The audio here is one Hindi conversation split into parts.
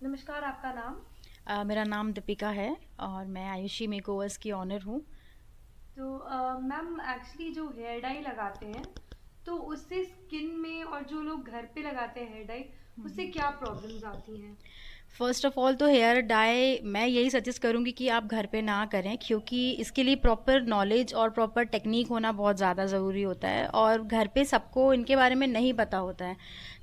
नमस्कार, आपका नाम? मेरा नाम दीपिका है और मैं आयुषी मेकओवर्स की ऑनर हूँ। तो मैम एक्चुअली जो हेयर डाई लगाते हैं, तो उससे स्किन में और जो लोग घर पे लगाते हैं हेयर डाई, उससे क्या प्रॉब्लम्स आती हैं? फ़र्स्ट ऑफ़ ऑल तो हेयर डाई मैं यही सजेस्ट करूँगी कि आप घर पे ना करें, क्योंकि इसके लिए प्रॉपर नॉलेज और प्रॉपर टेक्नीक होना बहुत ज़्यादा ज़रूरी होता है और घर पे सबको इनके बारे में नहीं पता होता है।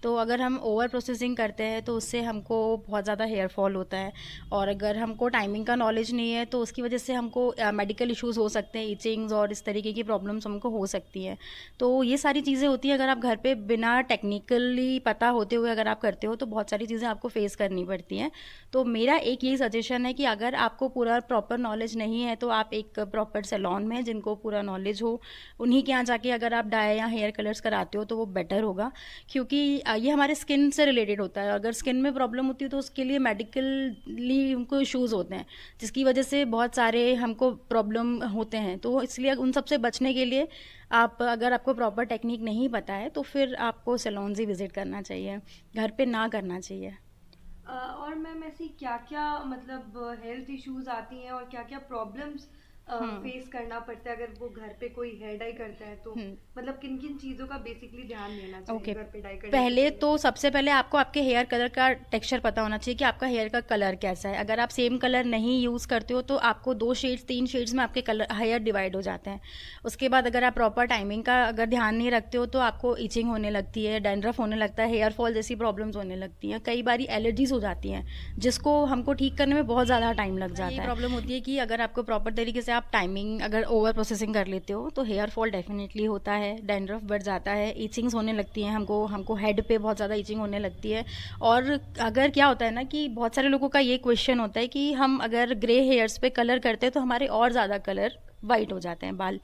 तो अगर हम ओवर प्रोसेसिंग करते हैं तो उससे हमको बहुत ज़्यादा हेयर फॉल होता है। और अगर हमको टाइमिंग का नॉलेज नहीं है तो उसकी वजह से हमको मेडिकल इश्यूज़ हो सकते हैं, इचिंग्स और इस तरीके की प्रॉब्लम्स हमको हो सकती हैं। तो ये सारी चीज़ें होती हैं, अगर आप घर पे बिना टेक्निकली पता होते हुए अगर आप करते हो तो बहुत सारी चीज़ें आपको फेस करनी पड़ती हैं। तो मेरा एक यही सजेशन है कि अगर आपको पूरा प्रॉपर नॉलेज नहीं है तो आप एक प्रॉपर सैलून में जिनको पूरा नॉलेज हो उन्हीं के यहाँ जाके अगर आप डाई या हेयर कलर्स कराते हो तो वो बेटर होगा, क्योंकि ये हमारे स्किन से रिलेटेड होता है। अगर स्किन में प्रॉब्लम होती है तो उसके लिए मेडिकली उनको इश्यूज़ होते हैं, जिसकी वजह से बहुत सारे हमको प्रॉब्लम होते हैं। तो इसलिए उन सब से बचने के लिए आप, अगर आपको प्रॉपर टेक्निक नहीं पता है तो फिर आपको सैलून्स ही विज़िट करना चाहिए, घर पे ना करना चाहिए। और मैम ऐसी क्या-क्या मतलब हेल्थ इश्यूज़ आती हैं और क्या-क्या प्रॉब्लम्स हुँ। फेस करना पड़ता है अगर वो घर पे कोई हेयर डाई करता है तो? हुँ। मतलब किन-किन चीज़ों का बेसिकली ध्यान देना चाहिए ओके। घर पे डाई करने से पहले पहले? तो सबसे पहले आपको आपके हेयर कलर का टेक्सचर पता होना चाहिए कि आपका हेयर का कलर कैसा है। अगर आप सेम कलर नहीं यूज़ करते हो तो आपको 2 शेड्स 3 शेड्स में आपके कलर हेयर डिवाइड हो जाते हैं। उसके बाद अगर आप प्रॉपर टाइमिंग का अगर ध्यान नहीं रखते हो तो आपको इचिंग होने लगती है, डैंड्रफ होने लगता है, हेयर फॉल जैसी प्रॉब्लम्स होने लगती हैं। कई बारी एलर्जीज़ हो जाती हैं, जिसको हमको ठीक करने में बहुत ज़्यादा टाइम लग जाता है। यही प्रॉब्लम होती है कि अगर आपको प्रॉपर तरीके से आप टाइमिंग अगर ओवर प्रोसेसिंग कर लेते हो तो हेयर फॉल डेफिनेटली होता है, डैंड्रफ बढ़ जाता है, इचिंग्स होने लगती हैं, हमको हमको हेड पे बहुत ज़्यादा इचिंग होने लगती है। और अगर क्या होता है ना कि बहुत सारे लोगों का ये क्वेश्चन होता है कि हम अगर ग्रे हेयर्स पे कलर करते हैं तो हमारे और ज़्यादा कलर वाइट हो जाते हैं बाल।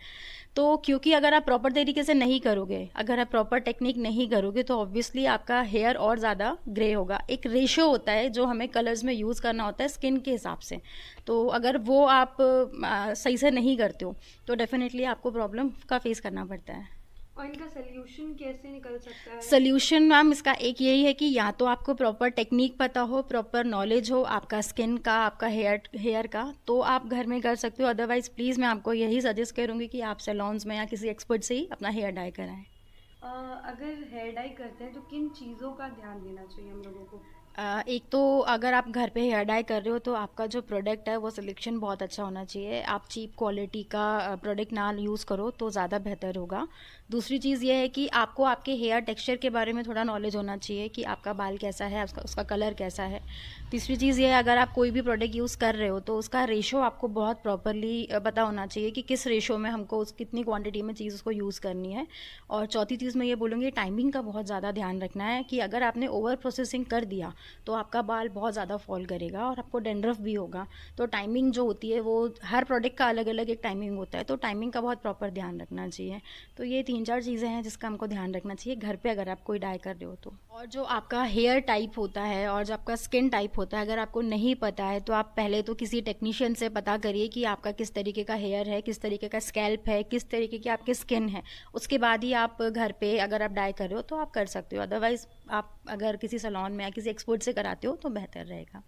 तो क्योंकि अगर आप प्रॉपर तरीके से नहीं करोगे, अगर आप प्रॉपर टेक्निक नहीं करोगे तो ऑब्वियसली आपका हेयर और ज़्यादा ग्रे होगा। एक रेशो होता है जो हमें कलर्स में यूज़ करना होता है स्किन के हिसाब से। तो अगर वो आप सही से नहीं करते हो तो डेफिनेटली आपको प्रॉब्लम का फेस करना पड़ता है। और इनका सॉल्यूशन कैसे निकल सकता है? सोल्यूशन मैम इसका एक यही है कि या तो आपको प्रॉपर टेक्निक पता हो, प्रॉपर नॉलेज हो आपका स्किन का, आपका हेयर का, तो आप घर में कर सकते हो। अदरवाइज प्लीज़ मैं आपको यही सजेस्ट करूँगी कि आप सैलून्स में या किसी एक्सपर्ट से ही अपना हेयर डाई कराएं। अगर हेयर डाई करते हैं तो किन चीज़ों का ध्यान देना चाहिए हम लोगों को? एक तो अगर आप घर पे हेयर डाई कर रहे हो तो आपका जो प्रोडक्ट है वो सिलेक्शन बहुत अच्छा होना चाहिए। आप चीप क्वालिटी का प्रोडक्ट ना यूज़ करो तो ज़्यादा बेहतर होगा। दूसरी चीज़ ये है कि आपको आपके हेयर टेक्सचर के बारे में थोड़ा नॉलेज होना चाहिए कि आपका बाल कैसा है, उसका उसका कलर कैसा है। तीसरी चीज़ ये है, अगर आप कोई भी प्रोडक्ट यूज़ कर रहे हो तो उसका रेशो आपको बहुत प्रॉपरली पता होना चाहिए कि किस रेशो में हमको उस कितनी क्वांटिटी में चीज़ उसको यूज़ करनी है। और चौथी चीज़ मैं ये बोलूँगी, टाइमिंग का बहुत ज़्यादा ध्यान रखना है कि अगर आपने ओवर प्रोसेसिंग कर दिया तो आपका बाल बहुत ज़्यादा फॉल करेगा और आपको डैंड्रफ भी होगा। तो टाइमिंग जो होती है वो हर प्रोडक्ट का अलग अलग एक टाइमिंग होता है, तो टाइमिंग का बहुत प्रॉपर ध्यान रखना चाहिए। तो ये 3-4 चीज़ें हैं जिसका हमको ध्यान रखना चाहिए घर पे अगर आप कोई डाई कर रहे हो तो। और जो आपका हेयर टाइप होता है और जो आपका स्किन टाइप होता है, अगर आपको नहीं पता है तो आप पहले तो किसी टेक्नीशियन से पता करिए कि आपका किस तरीके का हेयर है, किस तरीके का स्कैल्प है, किस तरीके की आपकी स्किन है। उसके बाद ही आप घर पे अगर आप डाई कर रहे हो तो आप कर सकते हो। अदरवाइज़ आप अगर किसी सैलून में या किसी एक्सपर्ट से कराते हो तो बेहतर रहेगा।